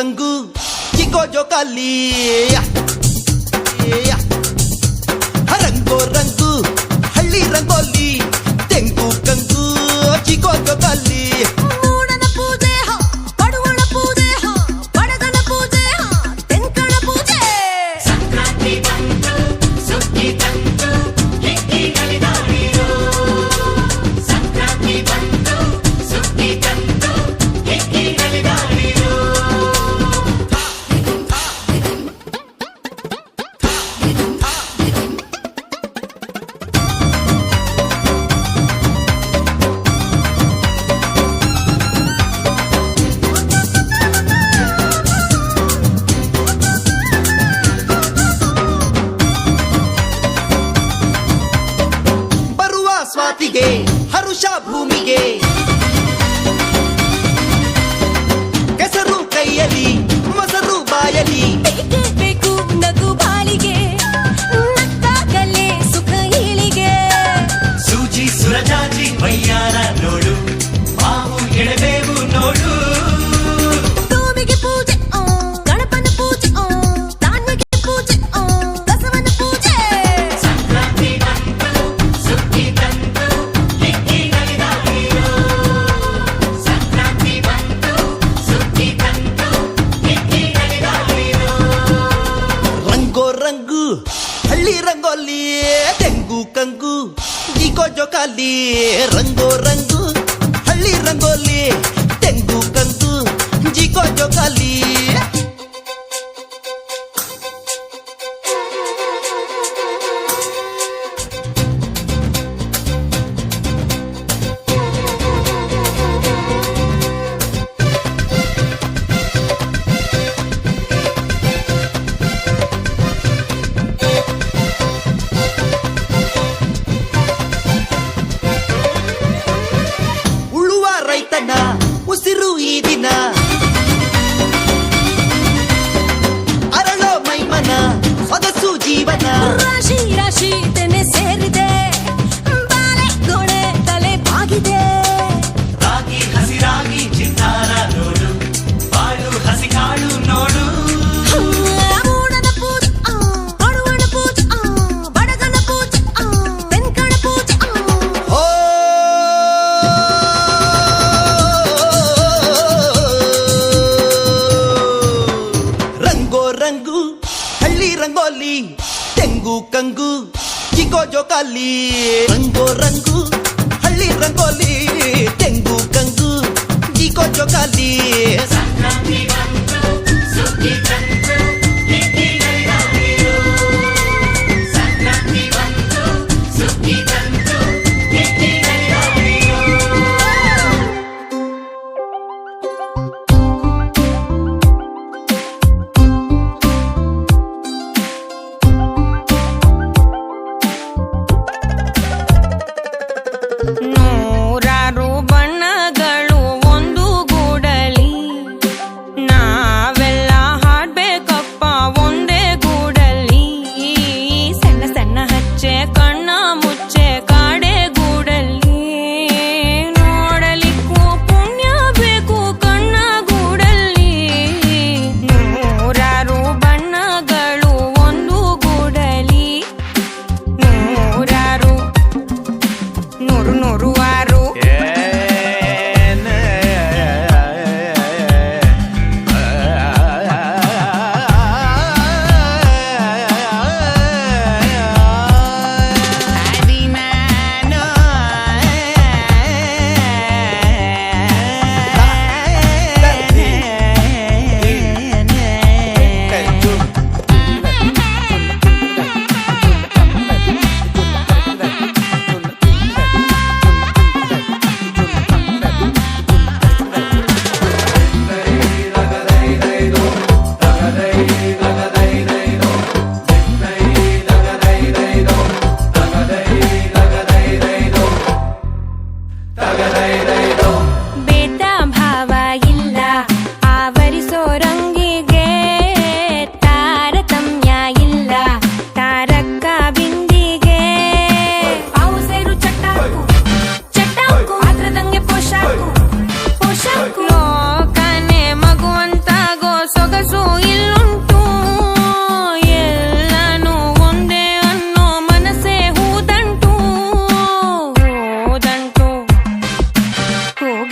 ಕಂಗು Chicco ಜೋಕಾಲಿ ರಂಗೋ ರಂಗು ಹಳ್ಳಿ ರಂಗೋಲಿ ತೆಂಗು ಕಂಗು ಚಿಕೋ ಜೋಕಾಲಿ ಸ್ವಾತಿಗೆ ಹರುಷ ಭೂಮಿಗೆ ಕೆಸರು ಕೈಯಲಿ ಮೊಸರು ಬಾಯಲಿ ಬೇಕು ನಗು ಬಾಳಿಗೆ ನಕ್ಕಾಗಲೇ ಸುಖ ಇಳಿಗೆ ಸೂಜಿ ಸುರಜಾಜಿ ವಯ್ಯಾರ ನೋಡು ಮಾವು ಎಳೆಬೇವು ನೋಡು ಭೂಮಿಗೆ ಪೂಜೆ ಗಣಪನ ಪೂಜೆ ಧಾನ್ಯಗೆ ಪೂಜೆ ಬಸವನ ಪೂಜೆ ಸಂಕ್ರಾಂತಿ ಬಂತು ಸುಗ್ಗಿ ತಂತು ಹಿಕ್ಕಿ ನಲಿದಾಡಿರೋ ಸಂಕ್ರಾಂತಿ ಬಂತು ಸುಗ್ಗಿ ತಂತು ಹಿಕ್ಕಿ ನಲಿದಾಡಿರೋ ರಂಗೋ ರಂಗು ಹಳ್ಳಿ ರಂಗೋಲಿ ತೆಂಗು ಕಂಗು ಚಿಕೋ ಜೋಕಾಲಿ ರಂಗೋ ರಂಗು ಹಳ್ಳಿ ರಂಗೋಲಿ ತೆಂಗು ಕಂಗು ಚಿಕೋ ಜೋಕಾಲಿ ಉಳುವ ರೈತನ ಉಸಿರು ಈ ದಿನ ಅರಳೋ ಮೈಮನ ಸೊಗಸು ಜೀವನ ರಾಶಿ ರಾಶಿ ತೆನೆ ಸೇರಿದೆ ಬಾಳೆ ಗೋಡೆ ತಲೆ ಬಾಗಿದೆ ರಾಗಿ ಹಸಿರಾಗಿ ಚಿತ್ತಾರ ನೋಡು ಬಾಳು ಹಸಿ ಕಾಳು ನೋಡು ಮೂಡನ ಪೂಜೆ ಅಡುವಣ ಪೂಜೆ ಬಡಗನ ಪೂಜೆ ಬೆನ್ಕಣ ಪೂಜೆ ಓ ರಂಗೋ ರಂಗು ಹಳ್ಳಿ ರಂಗೋಲಿ ತೆಂಗು ಕಂಗು ಚಿಕೋ ಜೋಕಾಲಿ ರಂಗೋ ರಂಗು ಹಳ್ಳಿ ರಂಗೋಲಿ ತೆಂಗು ಕಂಗು ಚಿಕೋ ಜೋಕಾಲಿ ಸಂಕ್ರಾಂತಿ ಬಂತು ಸುಗ್ಗಿ ತಂತು ಹಿಕ್ಕಿ ನಲಿದಾಡಿರೋ ಸಂಕ್ರಾಂತಿ ಬಂತು ಸುಗ್ಗಿ ತಂತು ಹಿಕ್ಕಿ ನಲಿದಾಡಿರೋ ನೂರಾರು ಬಣ್ಣಗಳು ಒಂದು ಗೂಡಲಿ ನಾ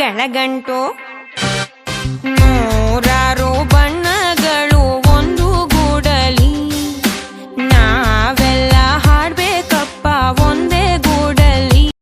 ಬೆಳಗಂಟು